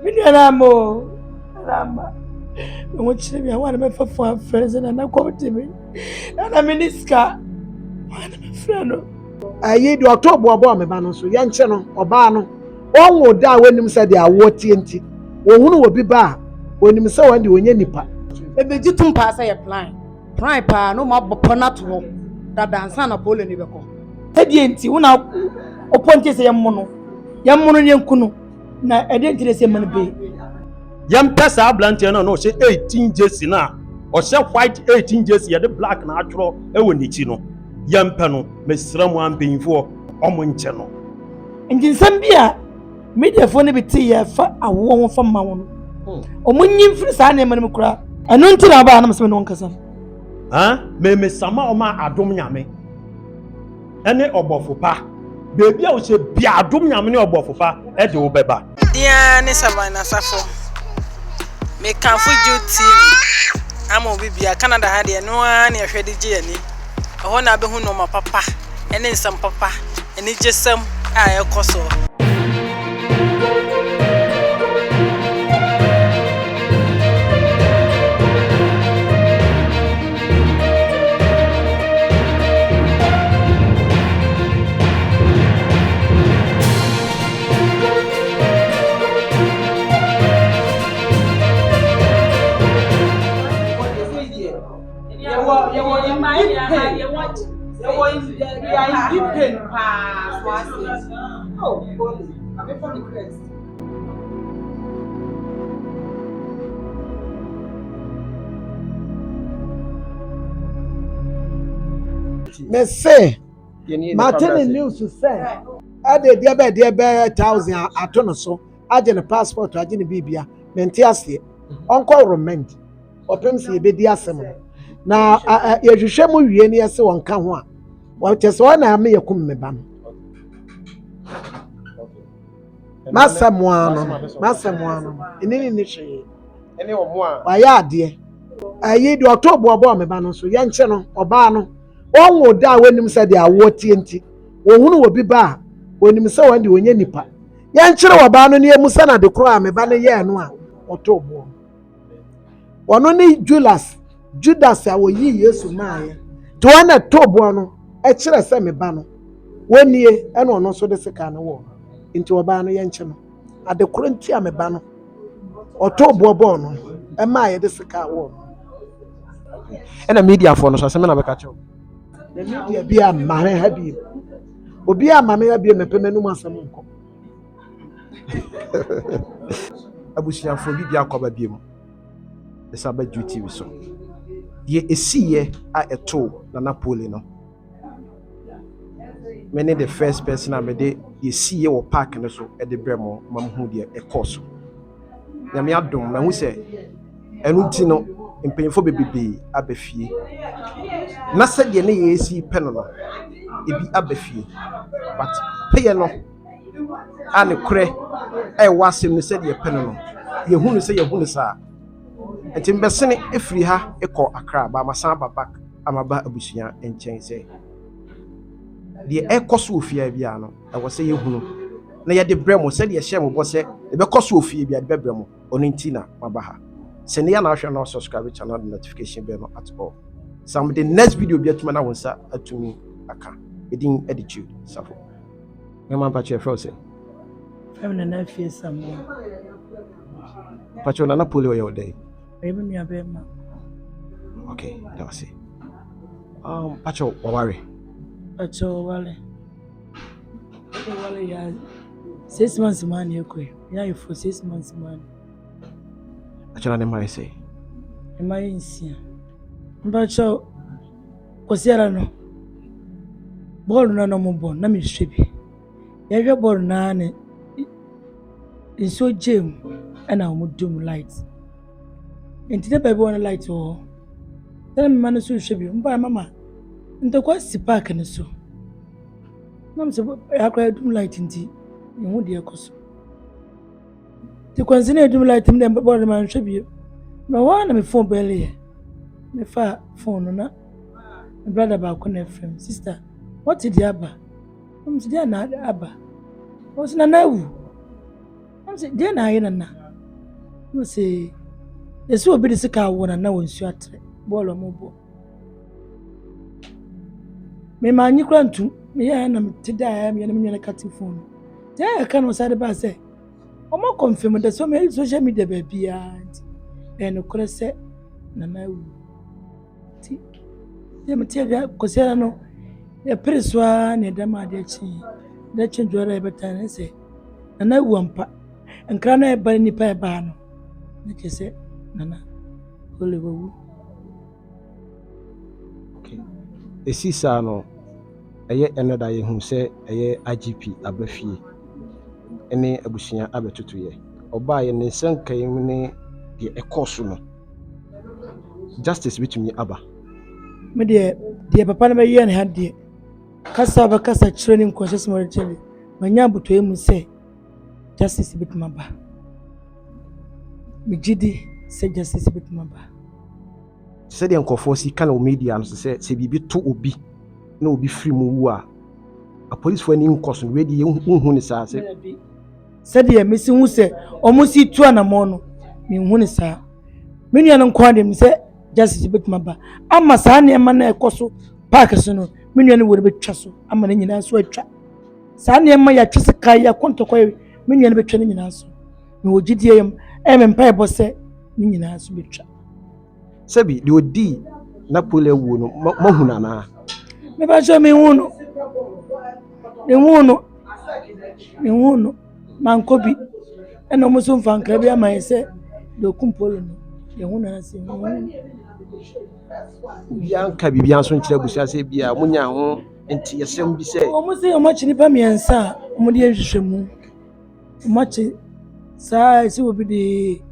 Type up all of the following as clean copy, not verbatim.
Minamo, Rama. Which I want to for friends and I come to me. And I'm in this car. My friend. Aye, do October about me, Banoso, young channel, or Bano. All would die when him said they are what TNT. When who will be bar when him so and you in any part. A vegetum pass a plan. Prime pa no more bonnet walk that dance on a pole in the call. Edienti, una opponents a mono. Yamono Yankuno. Na identity say man be. Yam pesa blantia no say 18 jersey na or say white 18 jersey the black natural e woni chi no yam pe no mesra mu ampinfo omo nche no Njinsam bia media fo ne beti ya fa awo ho fa ma won omo nyim firi sa na man kura eno nti na ba na mesem no nkasa me sama oma adom nyame ene obofo pa bebi a wo se bia adom nyame ne obofo pa e de wo beba dia ne Savannah Safo me kan fuju TV amo bibia Canada ha de no an ya hwede je ani ho na be hu no ma papa ene nsam papa ene jesam a ekoso Me say, Martin news to say, I did dear bear 1,000 at so. I did a passport, I didn't be beer, Mentiasi, Uncle Roment, or Pemsi be dear Simon. Now, you show me any so on Kanwa. Well, just one I may come me ban. Massa Moano, in any niche. Any more? Why, dear. I ye do October about me ban so young channel or Bano. One would die when him said they are what TNT. When who will be bar when him so and you in any part. Young channel Bano near Musana de Croix, me banner year no October. One only Judas, I will ye years to my. To one at Tobuano, a chiller semi bano. 1 year and one also the second war into a banner young channel. At the current time a banner. October bono, and my the second war. And a media for us, I mean, I catch you. The media be a man happy. Obi a mamma be a mepenuma samunko. Abusian for Bibia cover beam. The Sabbath duty we saw. Ye a see a toe na Napoleon. Many the first person I made ye see or park and so at the Bremo, Mamhudia, a course. Yamiadum, and who say, and Utino in painful baby abefi. Na said ye ne see penal. It be abefi. But pay no. And a cray, I was him said ye penal. Ye who say ye who sa. And in Bessene, if we ha a call a crab, by my samba back, I'm about Abusia and chain say. The echo Sophia Biano, I was say you who. Na ya de Bremo said ye shame was say, the Beco Sophia be at Bebremo, on Intina, Mabaha. Send the national subscribe channel notification bell at all. Some of the next video be at Mana was to me, I can. Within attitude, Safo. Mamma Pacha Frozen. Feminine nephew some Patrona Napoli your day. even your bema. Okay, that was it. Pacho, worry. Pacho Wale. Wale, ya 6 months man, you quit. Yeah, you for 6 months man. Pacho, I say. Am I in here? Pacho, Cosiera no. Born no more born, na me shippy. You're born nane. In so Jim, and I would do lights. Into the baby one light or then man so should be by mamma. Into quite si park and so. Mam said, I cried do light in tea. You would dear cos. To consider do light him, then body man should be. No one of me phone belly. Me far phone no. My brother about connect friend. Sister, what did the Abba? I'm said, dear, not Abba. What's na now? I'm said, dear, na. no say esi obi de sika wona na wonsu atre ball o mo bo me ma anyi kura ntum me ya na te da ya me na me na cutting phone ya ka no sade ba say o mo confirm that so me social media ba bia no kura se na na wu ti ya me tie ga ko se no ya preswa ne da ma de chi da chin jora e beta ne se na na wu ampa nkra na e ba ni pa e ba no na ke se nana ole wu okay esi saa no eye enoda ye hu se eye IGP abafie ene abusua abetoto ye oba ye ne sankai ne de ekoso no justice betumi aba me de papa na be ye ne ha de kasa ba kasa chire ni nkoshe mo retele manya butoye mu se justice betuma ba me gidi se justice betuma ba se de nkofo si kana o media no se bibi to obi na obi free mu wu a police fo ni nkoso we de hu ni saa se de me si hu se omo si tu anamo no me hu ni saa me nua no kwa de me se justice betuma ba ama saa ne ma na ekoso park so no me nua no wo betwa so ama na nyina so atwa saa ne ma ya twese kai ya kontokwa me nua no betwa ne nyina so me wo gidie yam me mpa ebo se ne nyina so betwa sebi de odi na pole wu no mahuna na me ba jo me hu no mankobi eno muso mfankra bi ama se do kumpolo no ye hu na se yanka bibia so nkire busia se bia munya ho enti yesem bi se o mo se o ma chini pa miensa o mo de hwehwemu o ma chi saa se obi de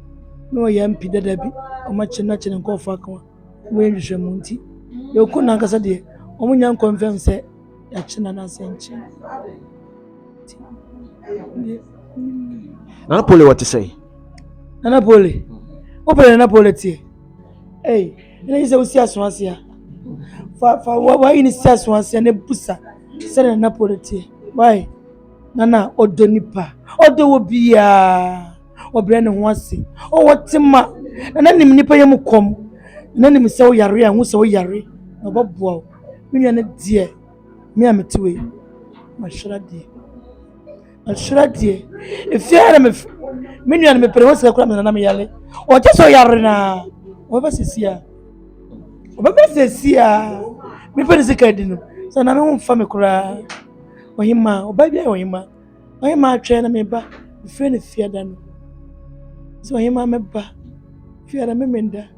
no yampi dada bi o ma chi na chi nko fa kan wo hwehwemu nti ye ku na kasa de o mo nya confirm se ya chi na na se nchi na pole what to say na pole o pele na pole tie ene se usi aswasia fa wa ini si aswasia ne busa se na pole tie why nana odonipa odo wo bia obre ne ho ase o wotima nana nim nipa yem kom nana nim se wo yare a hu se wo yare na boboa me nua ne die me ametiwe mashra die efia na me nua ne me pere ho se kura me nana me yale o je so yare na o ba sisia me pere se kadi no so na me ho fa me kura ohima oba bia ohima atwe na me ba fie ne fiada no so ohima me ba fiada me menda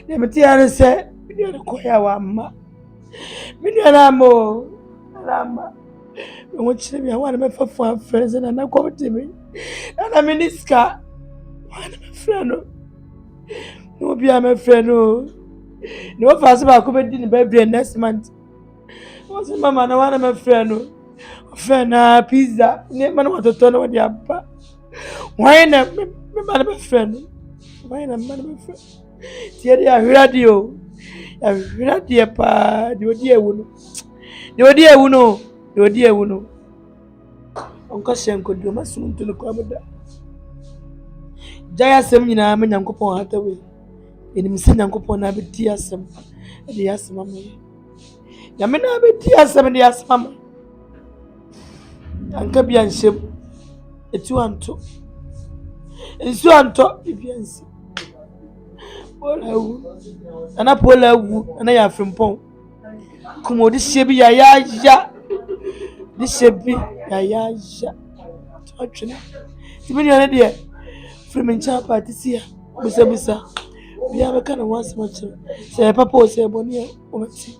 na me tiare se me nua ko ya wa amma me nua na mo rama me wo chire bia wa na me fa fu afere na ko timi na me niska wa na me frɛ no bia me frɛ no no fa se ba ko be di ne ba bia next month o se mama na wa na me frɛ no fena pizza ne mana watoto na wadi apa waina me mana be friend waina mana be friend tiere ya radio pa de odi ewu no onko shenko do masum tunu ko amda jaya sem nyina me nyankopon hatawe enim se nyankopon na be di asem de asem me ya me na be di asem de asem anka bia nshem etu anto bibiansi pola wu ana ya frimpon kumo di shebi ya di shebi ya twatwene tibini ana de frimencha patisia busa bia be kana wansi machira se papa o se boni o mati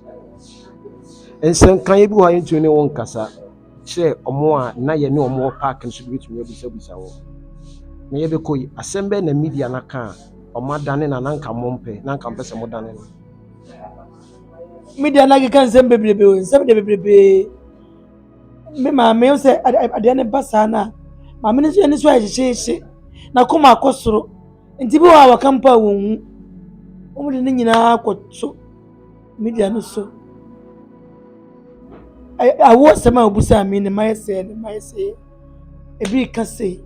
ensen kan ye bi wa yintu ne won kasa che omo a na ye ne omo park nso betumi abusa wo na ye be koyi asembe na media na kan omo dane na nanka mompe nanka mpese mo dane no media na kan sembe bebrebe me ma me se ade ne basa na ma me ne so ahyehyehye na koma akosoro nti bi wa wakampa wonhu omo de nyina akotso media no so I was some busa me ne my say ebi ka say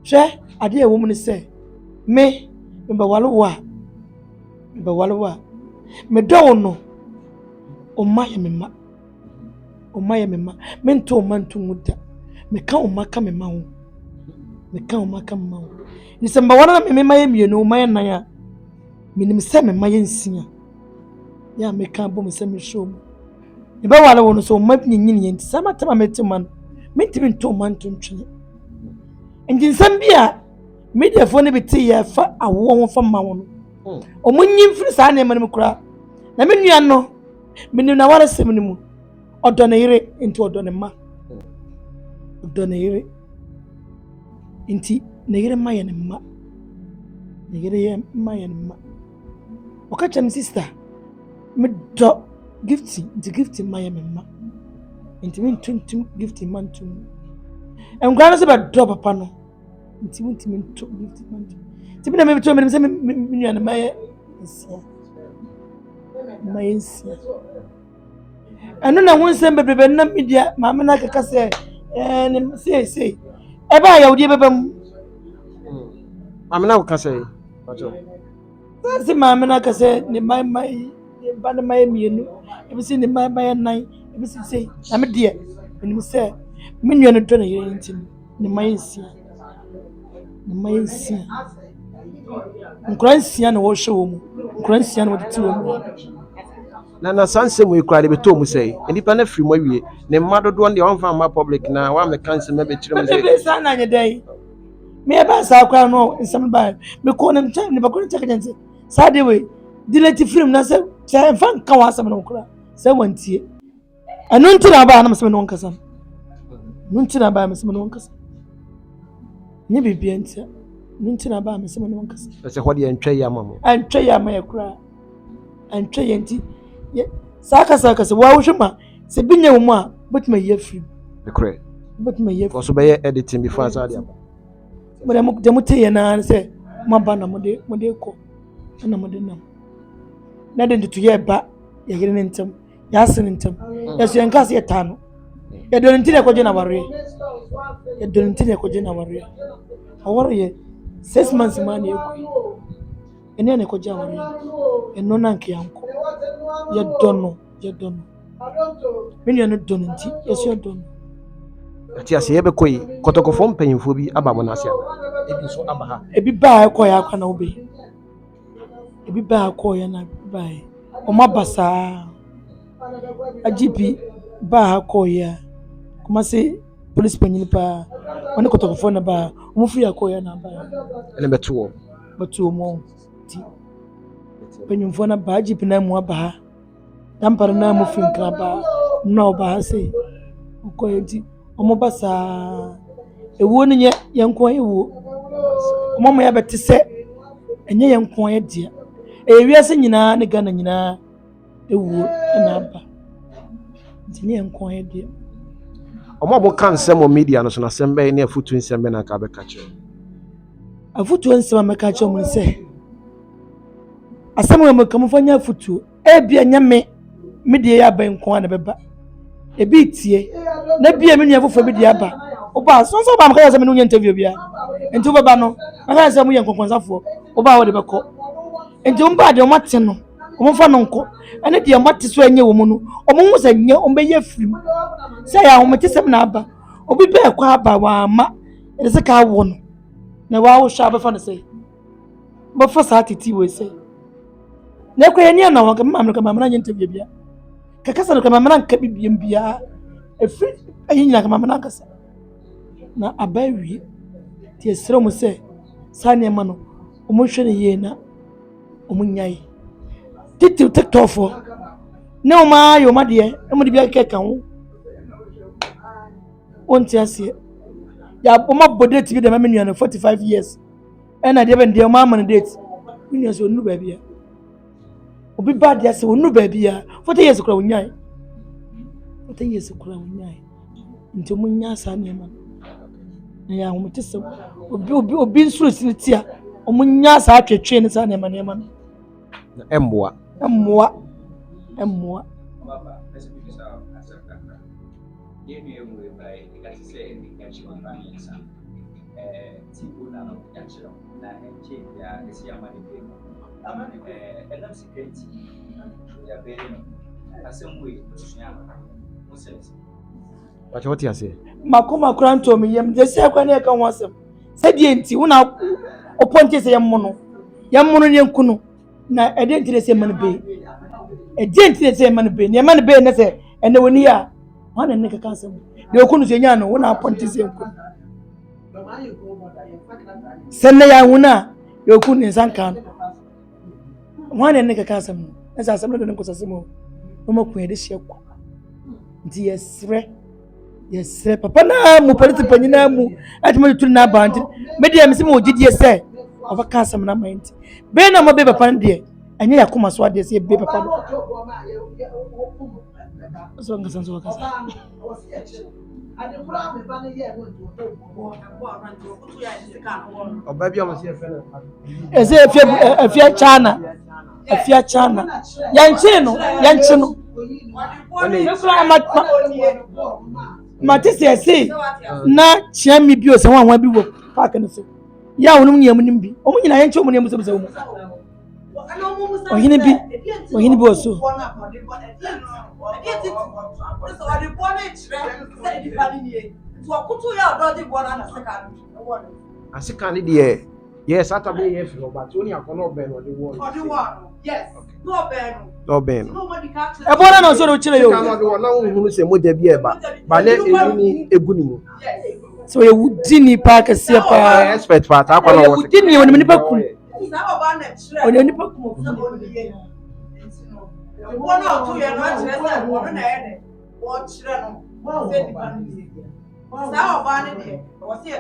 hwɛ ade a ɛwɔ mu ne sɛ me mbɛwale wo a medɔ wo no ɔma yɛ me ma mentɔ wo ma nto mu da meka wo ma ka me ma ho ne sɛ mbɛwale na me ma yɛ mmienu wo ma yɛ nan a menim sɛ me ma yɛ nsia yɛ a meka bɔ me sɛ mehyɛ mu mbɛwale wo no so wo ma nyinyini yɛ nti sɛ matam a mete ma no mentimi ntɔ wo ma nto ntwene nti nsɛm bi a mediafoɔ no bi te yɛ fa awoɔ ho fa ma wo no ɔmo nyi mfiri saa nneɛma no mu koraa na me nua no menim na waresɛm no mu ɔdɔ ne yere nti ɔdɔ ne ma ɔdɔ ne yere nti ne yere ma yɛ ne ma ɔka kyerɛ me sister medɔ gifti nti gifti ma yɛ me ma nti mentontom gifti ma ntom nkura no sɛ bɛdɔ papa no nti wontimi nto gifti ma ntom nti bina mebɛtɔ menim sɛ me nua no ma yɛ nsia ɛno na ho nsɛm bebrebe na media maame no akeka sɛ ne sei ɛbɛ a yɛwodeɛ bɛba mu maame no woka sɛ sɛ maame no aka sɛ ne ba no ma yɛ mmienu ebi sɛ ne ma yɛ nan ebi sɛ sei na medeɛ menim sɛ me nua no dɔ ne yere nti ne ma yɛ nsia nkura nsia na wɔhwɛ wɔ mu nkura nsia na wɔde te wɔ mu na saa nsɛm yi koraa de bɛtɔ mu sɛ nnipa no afiri mu awie ne mma dodoɔ deɛ ɔmfa mma public na woamɛka nsɛm abɛkyerɛ mu sɛ saa na anyɛ dɛn meyɛbaa saa koraa no nsɛm baa mekɔɔ ne nkyɛn ne bakɔ no kyɛkɛ kyɛn sɛ saa de wei dilati firim na sɛ ɛmfa nka wɔ asɛm no koraa sɛ wantie ɛno nti na abaa na mesɛm ne wɔnkasa no nti na abaa mesɛm ne wɔnkasa nyɛ biribia ntia no nti na abaa mesɛm ne wɔnkasa sɛ hɔ deɛ ntwa yi ama mo antwa yi ama yɛ koraa antwa yɛ nti saa kasa wɔawohwɛ ma sɛ bi nyɛ wo mu a wobɛtumi ayi afiri korɛ wobɛtumi ayi kɔ so bɛyɛ editing before asa de aba deɛ moteyɛ naa ne sɛ moaba na mode kɔ ɛna mode nam na de ntotoyɛ ba yɛyere ne ntɛm yɛase ne ntɛm yɛso yɛnka sɛ yɛtaa no yɛdɔ ne nti na ɛkɔgye na awareɛ ɔwareyɛ 6 months maa na ɛkui ɛne na ɛkɔgye awareɛ ɛno na nka yɛnkɔ yɛdɔ no me nua no dɔ no nti yɛso yɛdɔ no ati ase yɛbɛkɔ yi kɔtɔkɔfoɔ mpanyimfoɔ bi aba mo no ase ana ebi nso aba ha ebi baa ɛkɔyɛ akwa na wobɛ ebi baa ɛkɔyɛ na baa ɔmo aba saa agye bi baa ɛkɔyɛ a kɔma se police panyin paa ɔne kɔtɔkɔfoɔ na baa ɔmo firi ɛkɔyɛ na baa ɛne bɛto ɔmo ti panyimfoɔ na baa agye bi na mu aba ha dampare na mu firi nkra baa na ɔba ha se ɔkɔyɛ nti ɔmo ba saa ewuo no nyɛ yɛn nko ewuo ɔmo mo yɛbɛte sɛ ɛnyɛ yɛn nko yɛ deɛ ewiase nyinaa ne Ghana nyinaa ewuo ɛna aba nti nyɛ yɛn nko yɛ deɛ ɔmo abo ka nsɛm wɔ media no so na asɛm bɛyɛ ne afutu nsɛm bɛ na ka bɛka kyerɛ afutuo nsɛm a mɛka kyerɛ ɔmo sɛ asɛm wɔ mo ka mo fa nya afutuo ebia nya me deɛ yɛ aba nko a na bɛba ebi tie na bia me nua fofo bi de aba oba so ba maka sɛ me no nya interview bia enti oba no maka sɛ mo yɛ nkonkonsafoɔ oba wo de bɛkɔ enti omba de omate no omfa no nko ene de omate so anya wo mu no omo hu sɛ nya ombɛyɛ firim sɛ ya homete sɛm na aba obi bɛ kɔ aba wa ama de sɛ ka wo no na wa wo hwa bɛfa no sɛ bɛfa saa titi wo sɛ na kɔ yɛ ne na wo ka mamno ka mamna nya interview bia kakasa no kama mana nka bibiem bia efiri ayinya kama mana kasa na abawie tie sere mu sɛ saa nneɛma no ɔmo hwɛ ne yie na ɔmo nyae tiktok fo ne ɔmo ayɛ ɔmo adeɛ ɔmo de bi akeka ho onti aseɛ ya ɔmo abɔ date bi de ma me nua no 45 years ɛna deɛ bɛn deɛ ɔmo ama no date me nua so onu baabi a obi ba deɛ sɛ onu baabi a 40 years kora wonyae 40 years kora wonyae nti ɔmo nya saa nneɛma no na ya ɔmo te sɛ obi nsoro si ne ti a ɔmo nya saa twetwe ne saa nneɛma no na ɛmmoa tipo na no yakira na enche ya esi amani pe enam security ya bere no assemble tusua musense Pacho what you say? makoma kranto me yam de se akwa na ka ho asem se die nti wo na oponte se yam no ne nkunu na ede nti se man be ede nti se man be ne man be ne se ene woni a wana ne ka asem de okunu se nya no wo na oponte se nkunu se ne ya huna de okunu nsanka no wana ne ka asem no esa asem no de nko sasem o mo ku ede hye ko nti yes papa na mu polisi panyina mu atuma tutu na bandi media me se mo gidie se oba ka asem na mind be na mo be papa de anya yakoma so ade se be papa so ngasa so kasa Oba bi am say fena. eze afia chana yanchi no matisi ese na chiami bi o se wanwa bi wo park no so ya wonum nyam nim bi o munyina yanchi o mu nyam so so mu ohini bi o so Asika ni de yes Saturday ye fi but oni akono ben o de wo. Yes. No Ben. e bona no so do chire yo Ka no de wo na hunu se moja bi e ba ne eni egu ni mu. so ye wudi ni park se pa Expert pa ta kwa no wo. wudi ni woni nipa ku oni nipa ku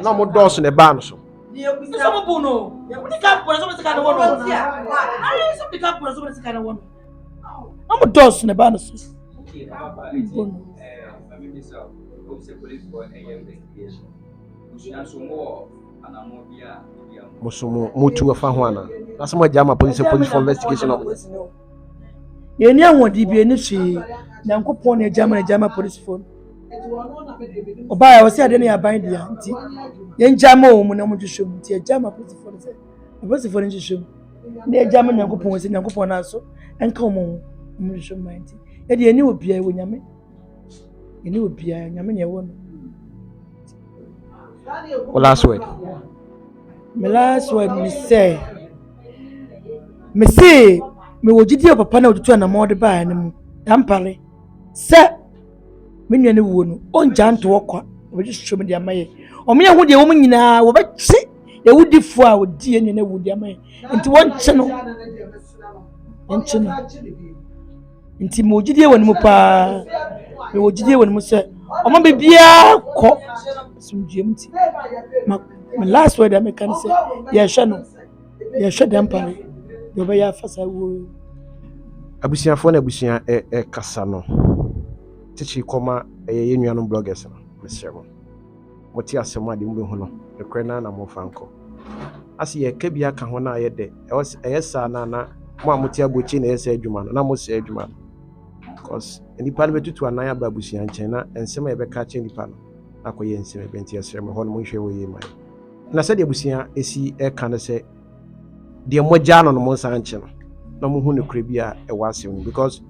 Na mo dos ne ba no so. so mo bu no woni ka po so be sika na wono ai so be ka po so be sika na wono mo dos ne ba no so maybe so obse police for investigation usua so mo anamo bia Musumu mutu afa ho ana. Na se mo jama police for investigation of. ye ni anwodi bi eni hwe nyankopon na jama police phone oba ya wasi ade na ya ban dia nti ye njama o mu na mu hwehwem nti ye jama police phone se police phone hwehwem na ye jama nyankopon wasi nyankopon na so enka o mu hwehwem man nti ye de eni obi ai wo nyame eni obi ai nyame ne wo no Last word. my last word me say me wojidi papa na otutu na mod ba na mu ampare se me nua ne wo no onja nto okwa obi hwehwem de amaye omenye hu de wo nyina wo bechi e wudifo a wodi ene na wudi amaye nti wonche no nti me wojidi wo mu pa me wojidi wo mu se omo bibia ko sumdiem ti my last word I can say ya hwe de ampare yo be ya fasa wo Abusiafo na abusia kasa no. Tichi koma ye nuanom bloggers no. Mesremo. Moti asema de mbe hu no. Ekre na mo fanko. Asi ye ka bia ka ho na ye de. Sa na mo amoti agochi na ye sa adwuma no. Na mo sa adwuma no. Because nipa no betutu anan aba abusia nchen na ensema ye be ka che nipa no. Akoye ensema be ntia sremo ho no mo hwe wo ye mai. Na se de abusia esi ka na se de moja no mo nsa nche no. Na mo hu ne kure bia e wase no because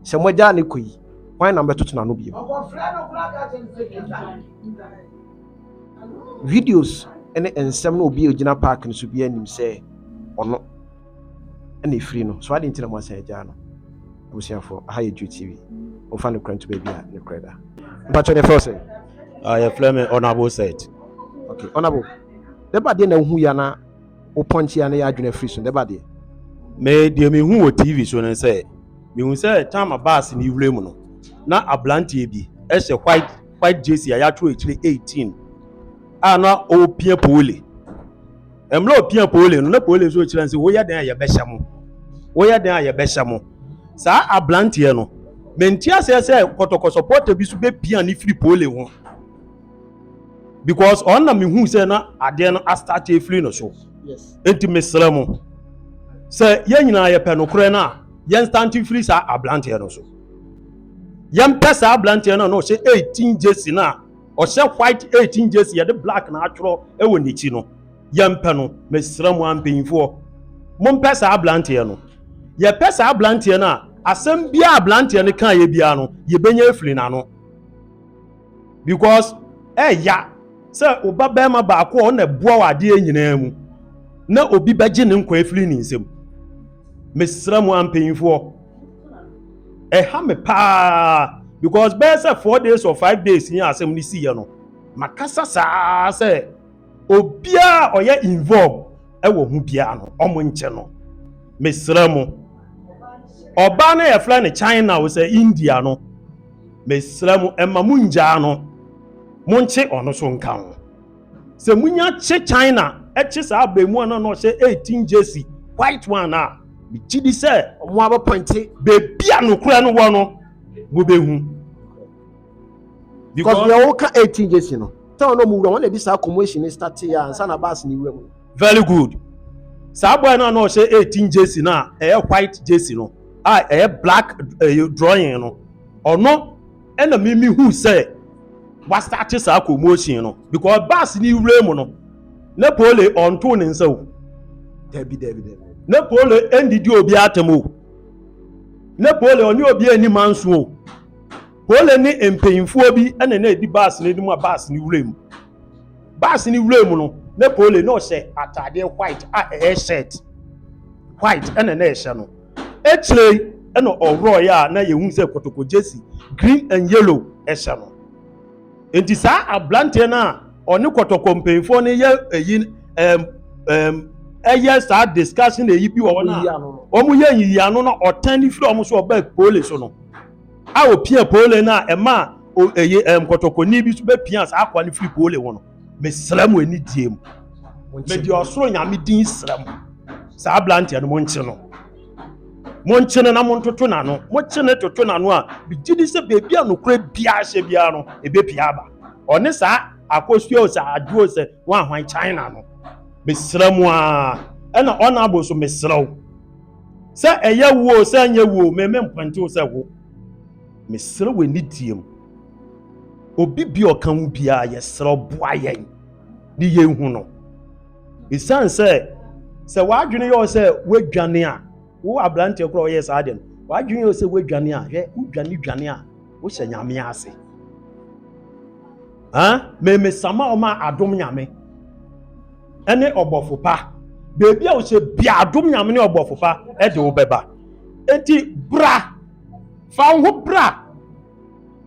se moja ne koyi why number 2 na no bi videos ene ensem no obi ogina park no so bia anim se ono ene free no so ade ntina mo san ja no abusiafo aha ye TV o fa no kranto baby a ne kreda mpacho ne first ya flame honorable said okay honorable the bad na hu ya na o punch ya na ya adwena free so the bad me de me hu o TV so ne say me hu say time abas ni wure mu no na ablantie bi e hye white jersey ya tro ekire 18 ana o pia pole emlo pia pole no na pole so ekire nse wo ya dan ya be hya mo sa ablantie no mentia say kotoko support bi so be pia ni free pole ho because on na me hu say na ade no start e free no so yes enti mesramo say ye nyina ye pe no kore na ye instant free sa ablantie no so yam pesa ablantie no no she 18 jersey na ɔhyɛ white 18 jersey yɛde black na atwerɛ ɛwɔ n'akyi no yɛmpɛ no mesrɛ mu ampanyinfoɔ mompɛ saa ablanteɛ no yɛpɛ saa ablanteɛ no a asɛm biara ablanteɛ no kaa yɛ biara no yɛbɛnya afiri n'ano because ɛya sɛ oba bɛrima baako a ɔna boa wɔ adeɛ nyinaa mu na obi bɛgye ne nkwa afiri ne nsam mesrɛ mu ampanyinfoɔ ɛha me paa because bɛyɛ sɛ 4 days or 5 days yɛ asɛm no si yɛ no makasa saa sɛ obiara ɔyɛ involve ɛwɔ ho biara no ɔmo nkyɛ no mesrɛ mu ɔbaa no yɛfrɛ ne China wo sɛ India no mesrɛ mu ɛma mu ngyaa no monkye ɔno so nka ho sɛ munya kye China ɛkye saa abɛmu ana na ɔhyɛ 18 jersey white one a megye di sɛ ɔmo abɛpɔnte bebia nokora no wɔ no mobɛhu because we all can 18 jersey no tell no mu wura wɔn na di saa commotion start ya ansa na bus ni wura mu very good saa boy na ɔhyɛ 18 jersey na ɛyɛ white jersey no a ɛyɛ black drawing no ɔno ɛna mimi hu sɛ wa start saa commotion no because bus ni wura mu no na pole ɔnto ne nsa o debi na pole endidi obi atem o na pole ɔne obi ani manso o pole ni mpanyinfoɔ bi ɛna na edi bus ni mu a bus ni wura mu no na pole na ɔhyɛ atade white a ɛyɛ shirt white ɛna na ɛhyɛ no ekyire ɛna ɔwrɔ ya na yehu sɛ kotoko jersey green and yellow ɛhyɛ no enti saa ablante na ɔne kotoko mpanyinfoɔ no yɛ ɛyɛ saa discussion eyi bi wɔ na ɔmo yɛ yiyano na ɔtɛn ni firi ɔmo so ɔba pole so no a opia pole na ɛma kotoko ni bi so bɛ pia saa akwa ni firi pole wɔ no mesrɛ mu ani die mu me di ɔsoro nyame din srɛ mu saa ablante no monkyɛ no na montoto na no mokyɛ ne toto na no a bigye di sɛ beebi a nokora bia hyɛ bia no ebepia aba ɔne saa akɔsuo sɛ adwo sɛ wɔn ahwan China no mesrɛ mu a ɛna ɔna abo so mesrɛ wo sɛ ɛyɛ wo sɛ nyɛ wo me mpɔnte wo sɛ wo mesrɛ wo ani die mu obi bi ɔka ho bia yɛsrɛ boa yɛn ne yɛnhu no ɛsiane sɛ wadwene yɛ sɛ woadwane a wo abrante kora ɔyɛ saa de no wadwene yɛ sɛ woadwane a hwɛ wodwane a wohyɛ nyame ase me sama ɔma adom nyame ɛne ɔbɔfo pa beebi a wohyɛ bia adom nyame ne ɔbɔfo pa ɛde wo bɛba enti bra fa wo ho bra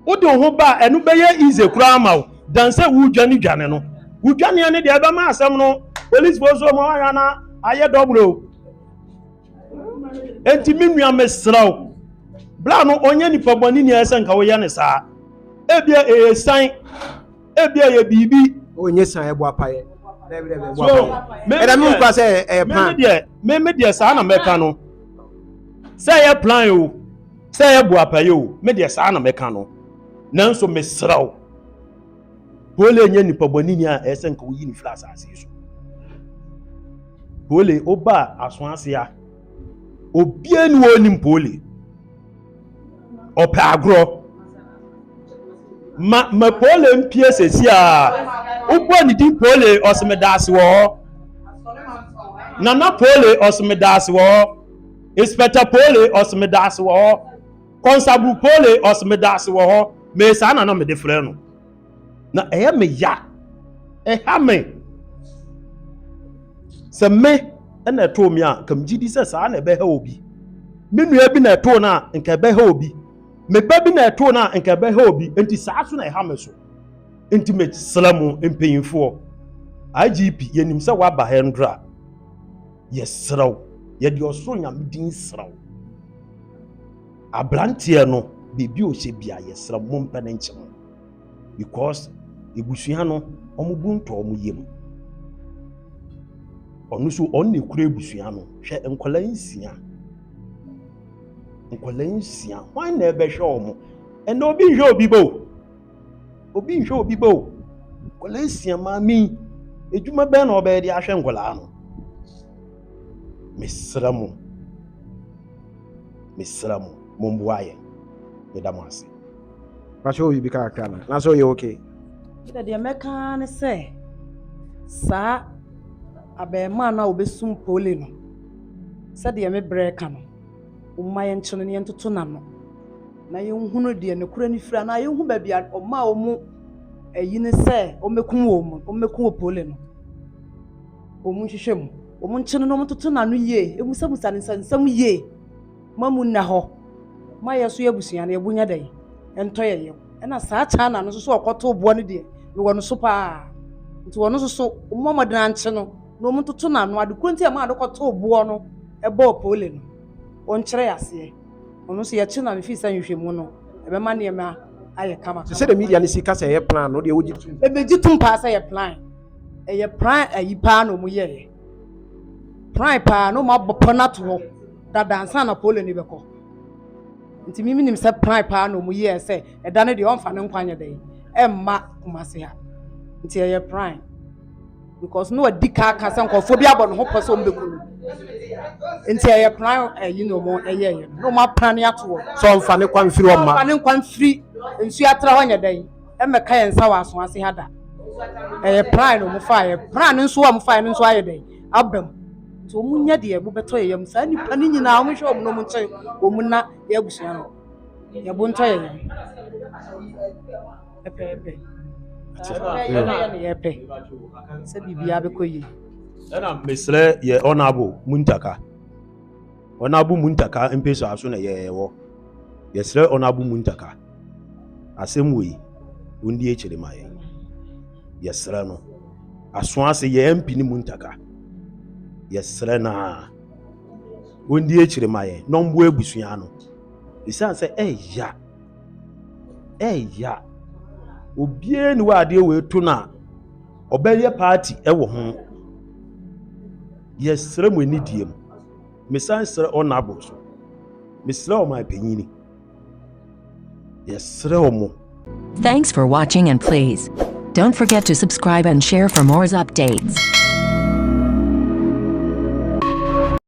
wode wo ho ba ɛno bɛyɛ easy kora ama wo dan sɛ wodwane no wodwane ne deɛ ɛbɛma asɛm no police fo so ma wayɛ na ayɛ dɔbro enti me nua mesrɛ wo bra no ɔnyɛ nipa bɔne ni ɛsɛ nka woyɛ ne saa ebia ɛyɛ san ebia yɛ biribi ɔnyɛ san ɛbɔ apayɛ so ɛdɛm nkwa sɛ ɛyɛ plan me deɛ saa na mɛka no sɛ ɛyɛ plan o sɛ ɛyɛ bo apayɛ o me deɛ saa na mɛka no nanso mesrɛ wo pole nyɛ nipa bɔne ni a ɛsɛ nka woyi ne firi asase so pole oba aso ase a obia ni wonim pole ɔpɛ agorɔ ma pole mpie sesi a wobɔ ne din pole ɔsomedase wɔ hɔ nana pole ɔsomedase wɔ hɔ inspector pole ɔsomedase wɔ hɔ constable pole ɔsomedase wɔ hɔ me saa na mede frɛ no na ɛyɛ me ya ɛha me sɛ me ɛna ɛtoo me a kam gyidi sɛ saa na ɛbɛha obi me nua bi na ɛtoo no a nka ɛbɛha obi me ba bi na ɛtoo no a nka ɛbɛha obi enti saa so na ɛha me so enti mesrɛ mu mpanyinfoɔ IGP yɛnim sɛ waba ha ndra yɛsrɛ wo yɛde ɔsoro nyame din srɛ wo abranteɛ no beebi ɔhyɛ bia yɛsrɛ mo mpɛ ne nkyɛn because ebusua no ɔmo bunto ɔmo yam ɔno so ɔno na kura ebusua no hwɛ nkɔla nsia hwan na ɛbɛhwɛ ɔmo ɛna obi nhwɛ obi bo nkɔla nsia maami edwuma bɛn na ɔbɛyɛ de ahwɛ nkɔla no mesrɛ mo momboa yɛn meda mo ase Pastor, you be kakra na so you okay. deɛ mɛka ne sɛ saa abɛɛmaa no a wobɛsum pole no sɛdeɛ me brɛ ka no ɔmma yɛnkyɛ no ne yɛntoto n'ano na yɛnhunu deɛ ne kora ne fira na yɛnhu baabi a ɔma a ɔmo ayi ne sɛ ɔmmɛkum wɔ pole no ɔmo nhwehwɛ mu ɔmo nkyɛ no na ɔmo toto n'ano yie emusamusa ne nsɛnsɛm yie ma mu nna hɔ ma yɛ so yɛ abusua no yɛbonya dɛn ɛntɔ yɛ yɛm ɛna saa China no nso so ɔkɔto boɔ no deɛ mewɔ no so paa nti wɔno nso so ɔmo mmɔden ankye no na ɔmo toto n'ano ade kuro nti ɛma ade kɔto boɔ no ɛbɔɔ pole no ɔnkyerɛ yɛ aseɛ ɔno nso yɛkye na mefi sɛ nhwehwɛmu no ɛbɛma nneɛma ayɛ kama sɛ the media ne sika sɛ ɛyɛ plan no deɛ wogye tum ɛbɛgye tum paa sɛ yɛ plan ɛyɛ plan ayi paa na ɔmo yɛɛ plan paa na ɔmo abɔ pɔ no ato hɔ dadansa na pole no bɛkɔ nti mimi nim sɛ plan paa na ɔmo yɛɛ sɛ ɛda no deɛ ɔmfa ne nkwa nyɛ dɛn ɛmma Kumasi ha nti ɛyɛ plan because no wadi ka sɛ nkɔfoɔ bi abɔ ne ho pɔ sɛ ɔmo bɛku no nti ɛyɛ plan ayi na ɔmo ɛyɛɛ no na ɔmo aplan ne ato hɔ so ɔmfa ne kwan mfiri ɔma ɔmfa ne nkwa mfiri nsuo atra hɔ nyɛ dɛn ɛmmɛka yɛn nsa wɔ aso ase ha da ɛyɛ plan na ɔmo faeɛ plan no nso a ɔmo faeɛ no nso ayɛ dɛn abam nti ɔmo nya deɛ ɛbobɛtɔ yɛ yam saa nipa no nyinaa ɔmo hwɛ ɔmo na ɔmo nkyɛn ɔmo na yɛ abusua no yɛbo ntɔ yɛ yam ɛpɛɛpɛ yɛ ne yɛpɛ sɛ biribiara bɛkɔ yie ɛna mesrɛ yɛ Honorable Muntaka mpɛsɛ aso na yɛwɔ yɛsrɛ Honorable Muntaka asɛm wei ɔndi akyire ma yɛn yɛsrɛ no aso ase yɛ MP ne Muntaka yɛsrɛ na ɔndi akyire ma yɛn na ɔmboa abusua no ɛsiane sɛ ɛyɛ obiara ne wɔ adeɛ wei to no a ɔbɛyɛ party ɛwɔ ho yɛsrɛ mu anidie mu mesan srɛ Honorable so mesrɛ ɔma apanyini yɛsrɛ ɔmo. Thanks for watching and please don't forget to subscribe and share for more updates.